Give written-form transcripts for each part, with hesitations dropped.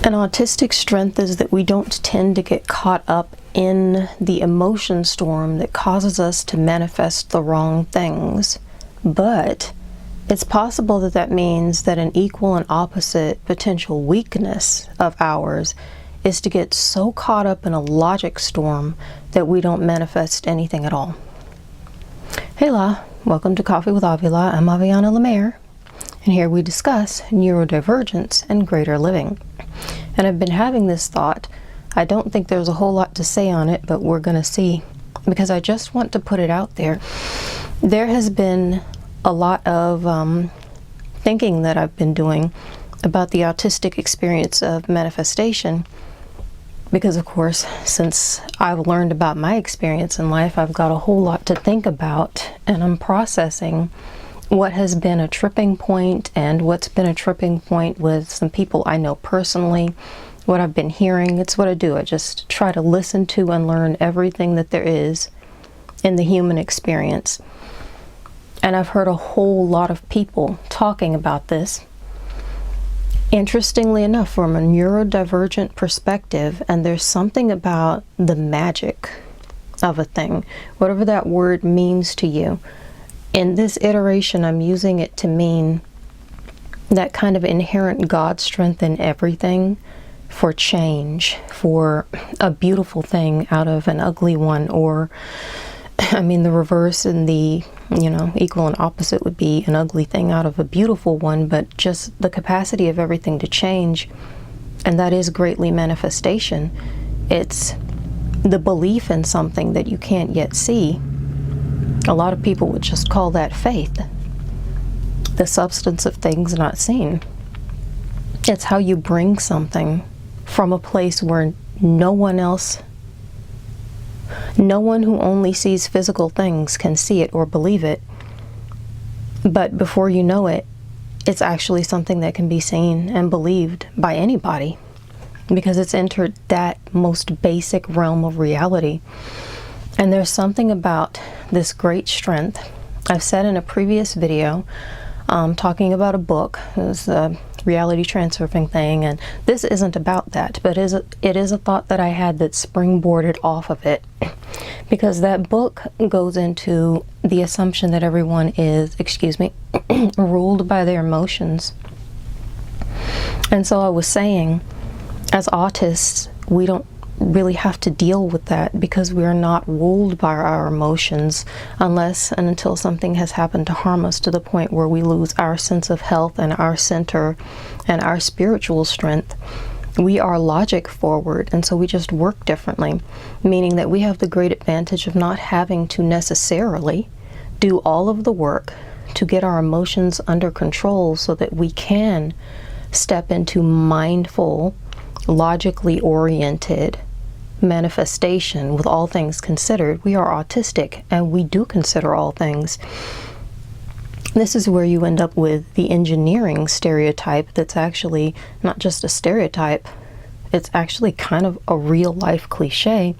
An autistic strength is that we don't tend to get caught up in the emotion storm that causes us to manifest the wrong things. But it's possible that that means that an equal and opposite potential weakness of ours is to get so caught up in a logic storm that we don't manifest anything at all. Hey La, welcome to Coffee with Avila. I'm Aviana Lemaire, and here we discuss neurodivergence and greater living. And I've been having this thought. I don't think there's a whole lot to say on it, but we're going to see, because I just want to put it out there. There has been a lot of thinking that I've been doing about the autistic experience of manifestation, because of course, since I've learned about my experience in life, I've got a whole lot to think about, and I'm processing what has been a tripping point and what's been a tripping point with some people I know personally, what I've been hearing. It's what I do. I just try to listen to and learn everything that there is in the human experience. And I've heard a whole lot of people talking about this. Interestingly enough, from a neurodivergent perspective, and there's something about the magic of a thing, whatever that word means to you. In this iteration, I'm using it to mean that kind of inherent God strength in everything for change, for a beautiful thing out of an ugly one, or, I mean, the reverse and the, equal and opposite would be an ugly thing out of a beautiful one, but just the capacity of everything to change, and that is greatly manifestation. It's the belief in something that you can't yet see. A lot of people would just call that faith, the substance of things not seen. It's how you bring something from a place where no one who only sees physical things can see it or believe it. But before you know it, it's actually something that can be seen and believed by anybody, because it's entered that most basic realm of reality. And there's something about this great strength. I've said in a previous video, talking about a book, it was the reality transurfing thing, and this isn't about that, but it is a thought that I had that springboarded off of it, because that book goes into the assumption that everyone is, ruled by their emotions. And so I was saying, as autists, we don't really have to deal with that, because we are not ruled by our emotions unless and until something has happened to harm us to the point where we lose our sense of health and our center and our spiritual strength. We are logic forward, and so we just work differently, meaning that we have the great advantage of not having to necessarily do all of the work to get our emotions under control, so that we can step into mindful, logically oriented manifestation with all things considered. We are autistic, and we do consider all things. This is where you end up with the engineering stereotype that's actually not just a stereotype, it's actually kind of a real life cliche.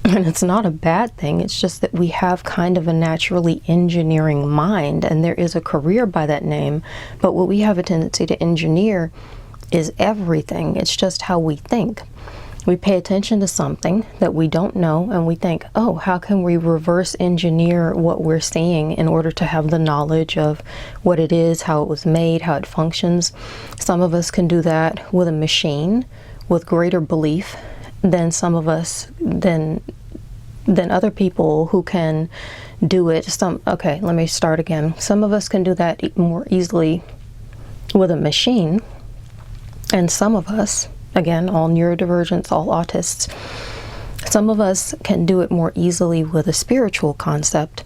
And it's not a bad thing, it's just that we have kind of a naturally engineering mind, and there is a career by that name, but what we have a tendency to engineer is everything. It's just how we think. We pay attention to something that we don't know, and we think, oh, how can we reverse engineer what we're seeing in order to have the knowledge of what it is, how it was made, how it functions. Some of us can do that with a machine with greater belief than some of us, than other people who can do it. Okay, let me start again. Some of us can do that more easily with a machine, and some of us, again, all neurodivergents, all autists, some of us can do it more easily with a spiritual concept.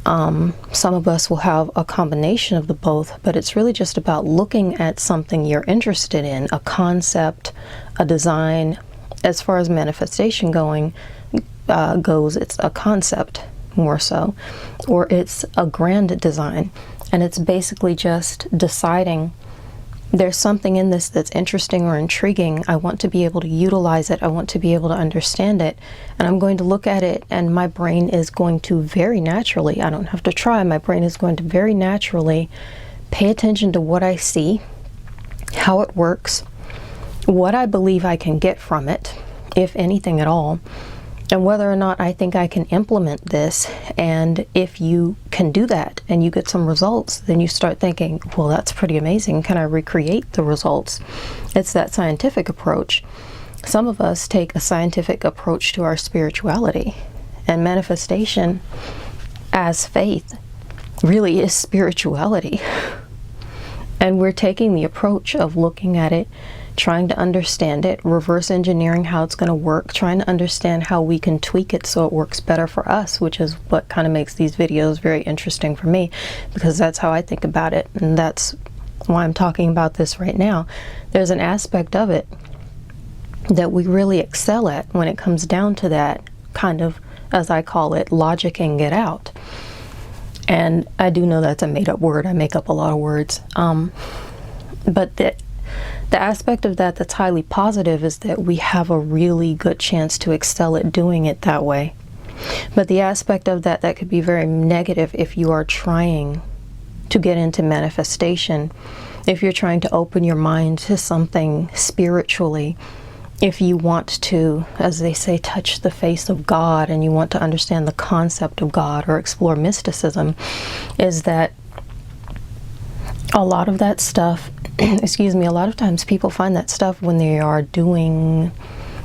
Some of us will have a combination of the both, but it's really just about looking at something you're interested in, a concept, a design. As far as manifestation goes, it's a concept more so, or it's a grand design, and it's basically just deciding, there's something in this that's interesting or intriguing. I want to be able to utilize it. I want to be able to understand it. And I'm going to look at it, and my brain is going to very naturally, I don't have to try, my brain is going to very naturally pay attention to what I see, how it works, what I believe I can get from it, if anything at all, and whether or not I think I can implement this. And if you can do that and you get some results, then you start thinking, well, that's pretty amazing. Can I recreate the results? It's that scientific approach. Some of us take a scientific approach to our spirituality, and manifestation as faith really is spirituality. And we're taking the approach of looking at it, trying to understand it, reverse engineering how it's going to work, trying to understand how we can tweak it so it works better for us, which is what kind of makes these videos very interesting for me, because that's how I think about it, and that's why I'm talking about this right now. There's an aspect of it that we really excel at when it comes down to that kind of, as I call it, logicking it out. And I do know that's a made-up word. I make up a lot of words. But the aspect of that that's highly positive is that we have a really good chance to excel at doing it that way. But the aspect of that that could be very negative if you are trying to get into manifestation, if you're trying to open your mind to something spiritually, if you want to, as they say, touch the face of God, and you want to understand the concept of God or explore mysticism, is that a lot of that stuff, excuse me, a lot of times people find that stuff when they are doing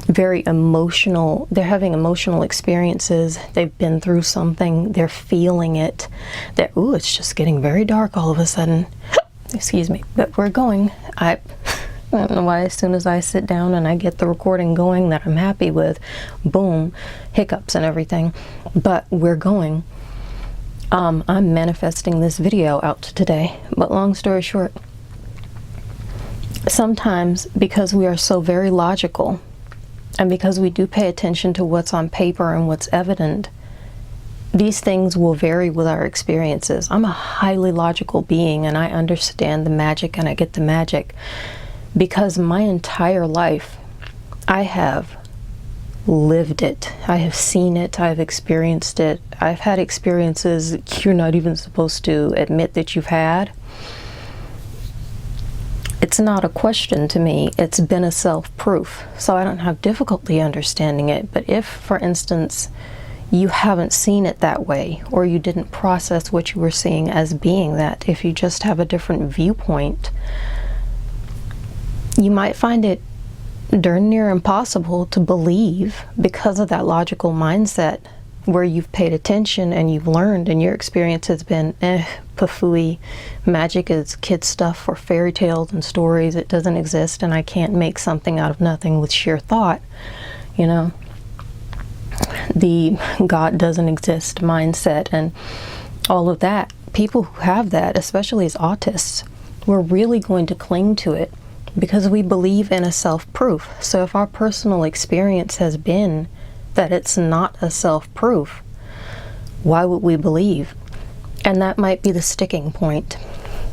very emotional, they're having emotional experiences, they've been through something, they're feeling it, that, ooh, it's just getting very dark all of a sudden. Excuse me, but we're going. I don't know why as soon as I sit down and I get the recording going that I'm happy with, boom, hiccups and everything, but we're going. I'm manifesting this video out today, but long story short, sometimes because we are so very logical, and because we do pay attention to what's on paper and what's evident, these things will vary with our experiences. I'm a highly logical being, and I understand the magic, and I get the magic because my entire life I have lived it. I have seen it. I've experienced it. I've had experiences you're not even supposed to admit that you've had. It's not a question to me. It's been a self-proof, so I don't have difficulty understanding it. But if, for instance, you haven't seen it that way, or you didn't process what you were seeing as being that, if you just have a different viewpoint, you might find it darn near impossible to believe because of that logical mindset where you've paid attention and you've learned, and your experience has been pafooey. Magic is kid stuff or fairy tales and stories. It doesn't exist, and I can't make something out of nothing with sheer thought. You know, the God doesn't exist mindset and all of that. People who have that, especially as autists, we're really going to cling to it because we believe in a self-proof. So if our personal experience has been that it's not a self-proof, why would we believe? And that might be the sticking point.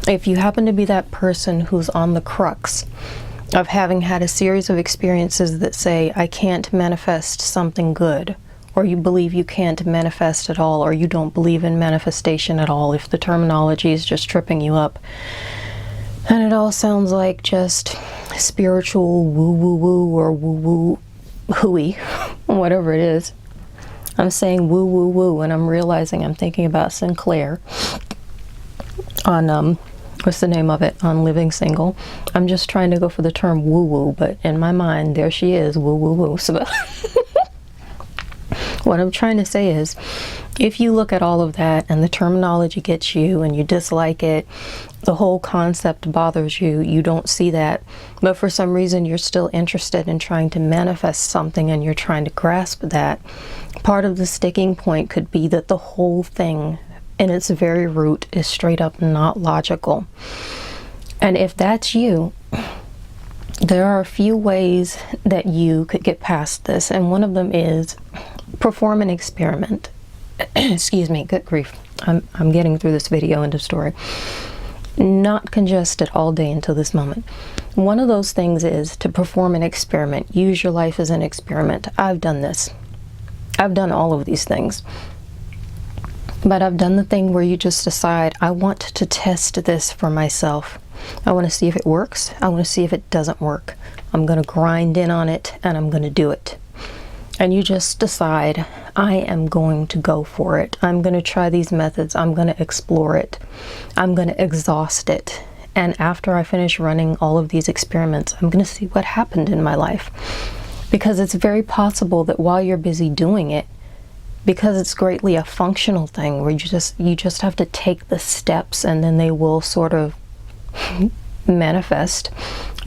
If you happen to be that person who's on the crux of having had a series of experiences that say, I can't manifest something good, or you believe you can't manifest at all, or you don't believe in manifestation at all, if the terminology is just tripping you up, and it all sounds like just spiritual woo-woo-woo or woo-woo hooey, whatever it is. I'm saying woo-woo-woo, and I'm realizing I'm thinking about Sinclair on, what's the name of it, on Living Single. I'm just trying to go for the term woo-woo, but in my mind, there she is, woo-woo-woo. So what I'm trying to say is, if you look at all of that and the terminology gets you and you dislike it, the whole concept bothers you, you don't see that, but for some reason you're still interested in trying to manifest something and you're trying to grasp that, part of the sticking point could be that the whole thing in its very root is straight up not logical. And if that's you, there are a few ways that you could get past this, and one of them is perform an experiment. Excuse me, good grief. I'm getting through this video, end of story. Not congested all day until this moment. One of those things is to perform an experiment. Use your life as an experiment. I've done this. I've done all of these things. But I've done the thing where you just decide, I want to test this for myself. I want to see if it works. I want to see if it doesn't work. I'm going to grind in on it and I'm going to do it. And you just decide, I am going to go for it. I'm going to try these methods. I'm going to explore it. I'm going to exhaust it. And after I finish running all of these experiments, I'm going to see what happened in my life. Because it's very possible that while you're busy doing it, because it's greatly a functional thing where you just have to take the steps and then they will sort of manifest.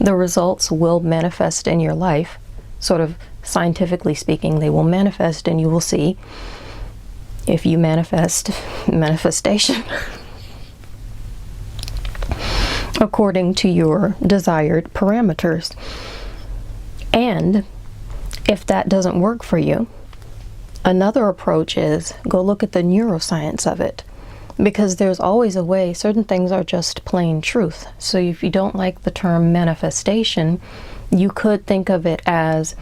The results will manifest in your life, sort of scientifically speaking. They will manifest and you will see if you manifestation according to your desired parameters. And if that doesn't work for you, another approach is go look at the neuroscience of it, because there's always a way. Certain things are just plain truth. So if you don't like the term manifestation, you could think of it as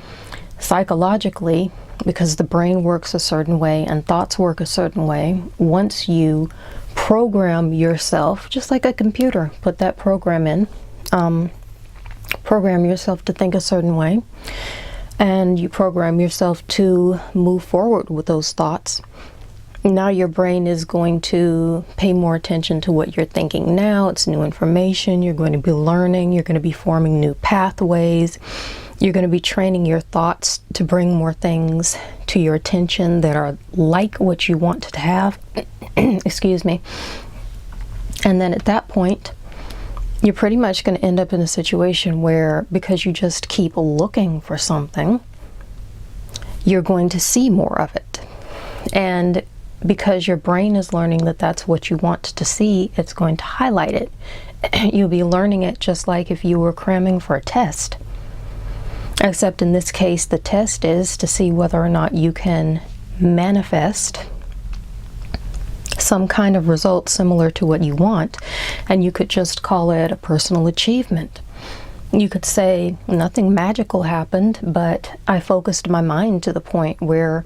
psychologically, because the brain works a certain way and thoughts work a certain way. Once you program yourself, just like a computer, put that program in, program yourself to think a certain way, and you program yourself to move forward with those thoughts. Now your brain is going to pay more attention to what you're thinking now. It's new information. You're going to be learning. You're going to be forming new pathways. You're going to be training your thoughts to bring more things to your attention that are like what you want to have. Excuse me. And then at that point, you're pretty much going to end up in a situation where, because you just keep looking for something, you're going to see more of it. And because your brain is learning that that's what you want to see, it's going to highlight it. You'll be learning it just like if you were cramming for a test. Except in this case, the test is to see whether or not you can manifest some kind of result similar to what you want. And you could just call it a personal achievement. You could say, nothing magical happened, but I focused my mind to the point where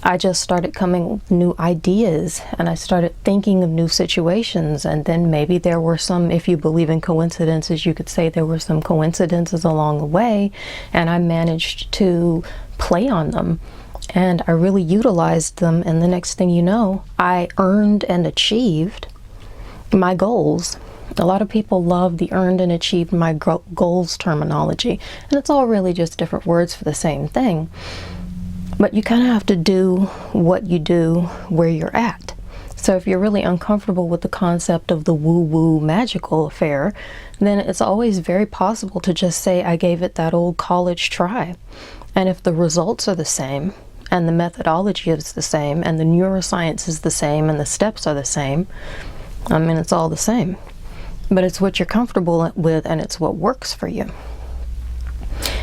I just started coming with new ideas and I started thinking of new situations. And then maybe there were some, if you believe in coincidences, you could say there were some coincidences along the way, and I managed to play on them and I really utilized them. And the next thing you know, I earned and achieved my goals. A lot of people love the earned and achieved my goals terminology, and it's all really just different words for the same thing. But you kind of have to do what you do where you're at. So if you're really uncomfortable with the concept of the woo-woo magical affair, then it's always very possible to just say, I gave it that old college try. And if the results are the same, and the methodology is the same, and the neuroscience is the same, and the steps are the same, I mean, it's all the same. But it's what you're comfortable with, and it's what works for you.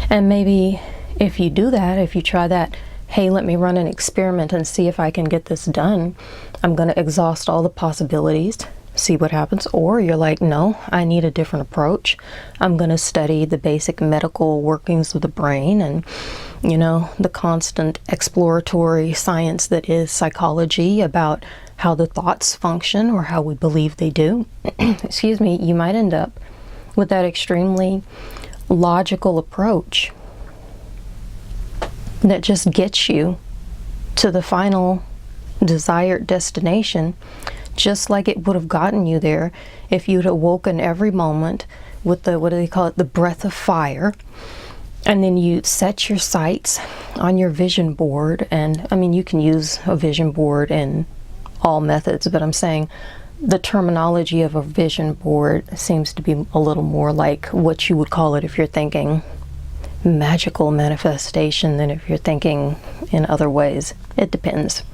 And maybe if you do that, if you try that, hey, let me run an experiment and see if I can get this done. I'm going to exhaust all the possibilities, see what happens. Or you're like, no, I need a different approach. I'm going to study the basic medical workings of the brain and, you know, the constant exploratory science that is psychology about how the thoughts function or how we believe they do. Excuse me, you might end up with that extremely logical approach that just gets you to the final desired destination, just like it would have gotten you there if you'd awoken every moment with the, what do they call it, the breath of fire. And then you set your sights on your vision board. And I mean, you can use a vision board in all methods, but I'm saying the terminology of a vision board seems to be a little more like what you would call it if you're thinking magical manifestation than if you're thinking in other ways. It depends.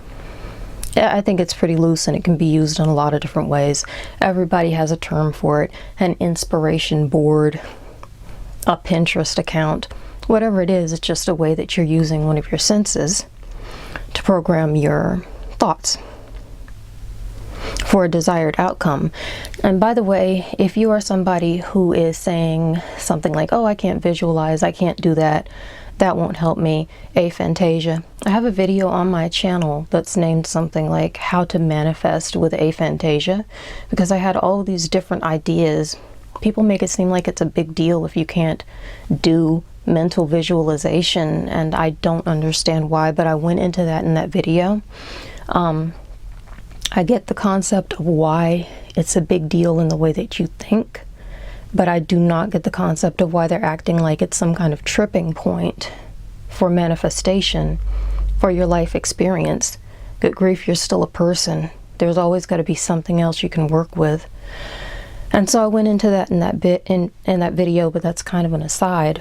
I think it's pretty loose and it can be used in a lot of different ways. Everybody has a term for it. An inspiration board, a Pinterest account, whatever it is, it's just a way that you're using one of your senses to program your thoughts for a desired outcome. And by the way, if you are somebody who is saying something like, oh, I can't visualize, I can't do that, that won't help me. Aphantasia. I have a video on my channel that's named something like how to manifest with aphantasia, because I had all these different ideas. People make it seem like it's a big deal if you can't do mental visualization, and I don't understand why, but I went into that in that video. I get the concept of why it's a big deal in the way that you think, but I do not get the concept of why they're acting like it's some kind of tripping point for manifestation, for your life experience. Good grief, you're still a person. There's always got to be something else you can work with. And so I went into that in that video, but that's kind of an aside.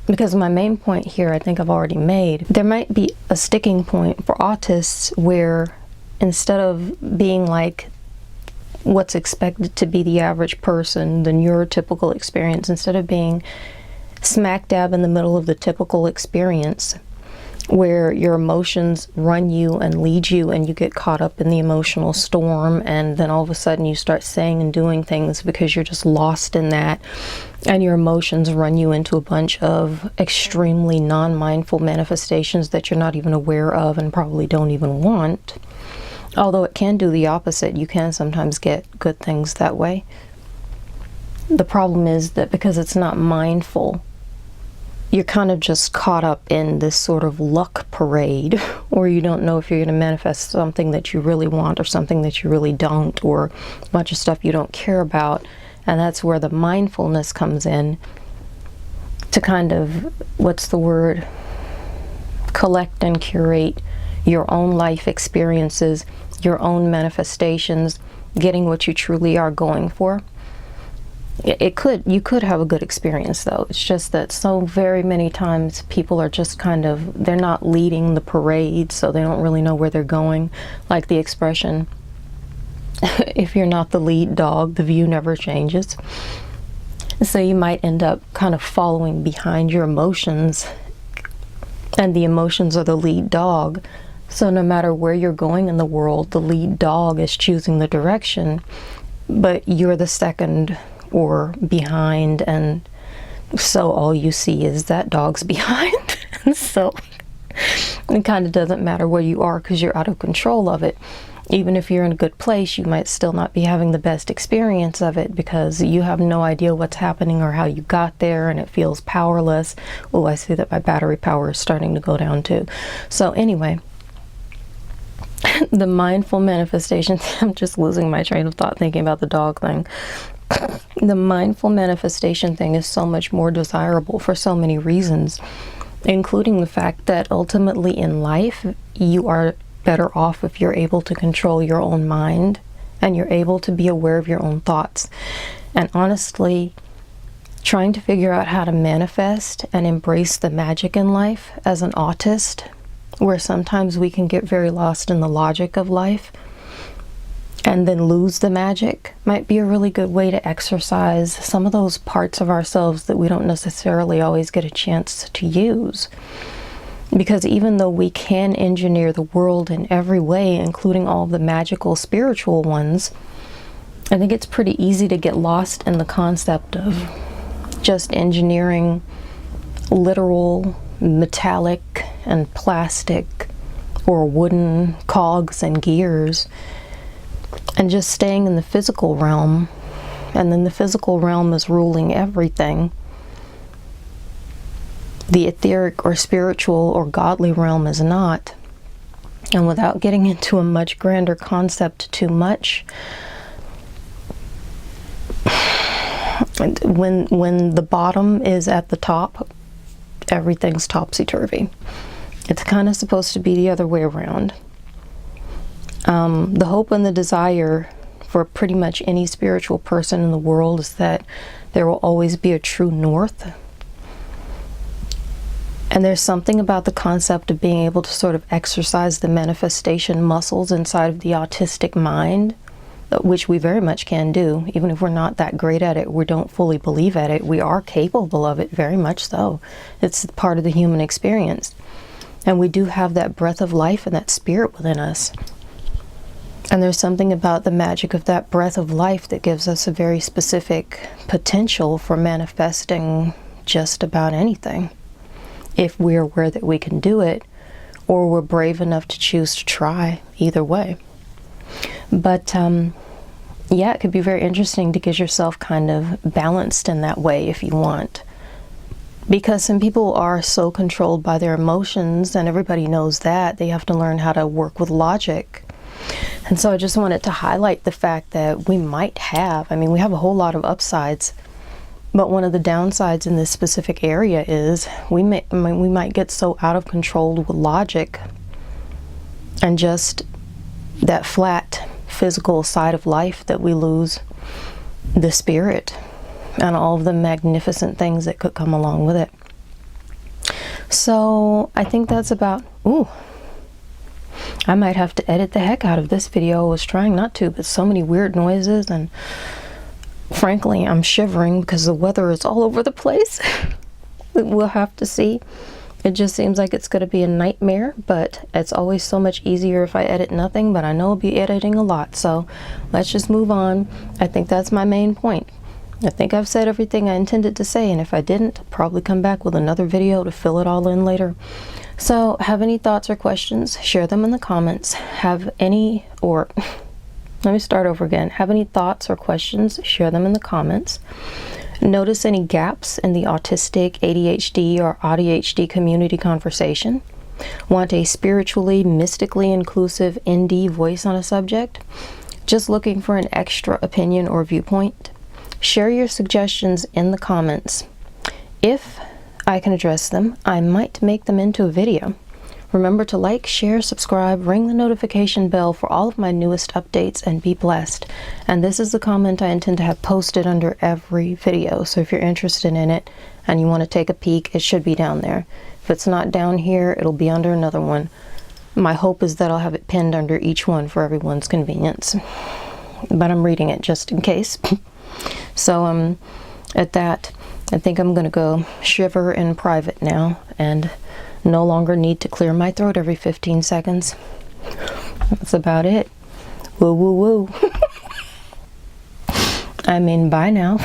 Because my main point here, I think I've already made. There might be a sticking point for autists where instead of being like what's expected to be the average person, the neurotypical experience, instead of being smack dab in the middle of the typical experience where your emotions run you and lead you and you get caught up in the emotional storm, and then all of a sudden you start saying and doing things because you're just lost in that, and your emotions run you into a bunch of extremely non-mindful manifestations that you're not even aware of and probably don't even want. Although it can do the opposite. You can sometimes get good things that way. The problem is that because it's not mindful, you're kind of just caught up in this sort of luck parade where you don't know if you're going to manifest something that you really want or something that you really don't, or a bunch of stuff you don't care about. And that's where the mindfulness comes in to kind of, what's the word, collect and curate your own life experiences, your own manifestations, getting what you truly are going for. You could have a good experience though. It's just that so very many times people are just kind of, they're not leading the parade, so they don't really know where they're going. Like the expression, if you're not the lead dog, the view never changes. So you might end up kind of following behind your emotions, and the emotions are the lead dog. So no matter where you're going in the world, the lead dog is choosing the direction, but you're the second or behind, and so all you see is that dog's behind. And so it kind of doesn't matter where you are because you're out of control of it. Even if you're in a good place, you might still not be having the best experience of it because you have no idea what's happening or how you got there, and it feels powerless. Oh, I see that my battery power is starting to go down too. So anyway, the mindful manifestation, I'm just losing my train of thought thinking about the dog thing. The mindful manifestation thing is so much more desirable for so many reasons, including the fact that ultimately in life, you are better off if you're able to control your own mind and you're able to be aware of your own thoughts. And honestly, trying to figure out how to manifest and embrace the magic in life as an autist, where sometimes we can get very lost in the logic of life and then lose the magic, might be a really good way to exercise some of those parts of ourselves that we don't necessarily always get a chance to use. Because even though we can engineer the world in every way, including all of the magical spiritual ones, I think it's pretty easy to get lost in the concept of just engineering literal metallic and plastic or wooden cogs and gears, and just staying in the physical realm, and then the physical realm is ruling everything. The etheric or spiritual or godly realm is not. And without getting into a much grander concept too much, when the bottom is at the top, everything's topsy-turvy. It's kind of supposed to be the other way around. The hope and the desire for pretty much any spiritual person in the world is that there will always be a true north. And there's something about the concept of being able to sort of exercise the manifestation muscles inside of the autistic mind, which we very much can do. Even if we're not that great at it, we don't fully believe at it, we are capable of it, very much so. It's part of the human experience. And we do have that breath of life and that spirit within us. And there's something about the magic of that breath of life that gives us a very specific potential for manifesting just about anything. if we're aware that we can do it, or we're brave enough to choose to try. Either way. But yeah, it could be very interesting to get yourself kind of balanced in that way if you want. Because some people are so controlled by their emotions, and everybody knows that. They have to learn how to work with logic. And so I just wanted to highlight the fact that we might have, we have a whole lot of upsides, but one of the downsides in this specific area is we might get so out of control with logic and just that flat physical side of life that we lose the spirit and all of the magnificent things that could come along with it. So I think that's about, I might have to edit the heck out of this video. I was trying not to, but so many weird noises, and frankly, I'm shivering because the weather is all over the place. We'll have to see. It just seems like it's going to be a nightmare, but it's always so much easier if I edit nothing, but I know I'll be editing a lot, so let's just move on. I think that's my main point. I think I've said everything I intended to say, and if I didn't, I'll probably come back with another video to fill it all in later. So, have any thoughts or questions? Share them in the comments. Have any thoughts or questions? Share them in the comments. Notice any gaps in the autistic, ADHD, or ADHD community conversation? Want a spiritually, mystically inclusive ND voice on a subject? Just looking for an extra opinion or viewpoint? Share your suggestions in the comments. If I can address them, I might make them into a video. Remember to like, share, subscribe, ring the notification bell for all of my newest updates, and be blessed. And this is the comment I intend to have posted under every video. So if you're interested in it and you want to take a peek, it should be down there. If it's not down here, it'll be under another one. My hope is that I'll have it pinned under each one for everyone's convenience. But I'm reading it just in case. So at that, I think I'm going to go shiver in private now and no longer need to clear my throat every 15 seconds. That's about it. Woo, woo, woo. Bye now.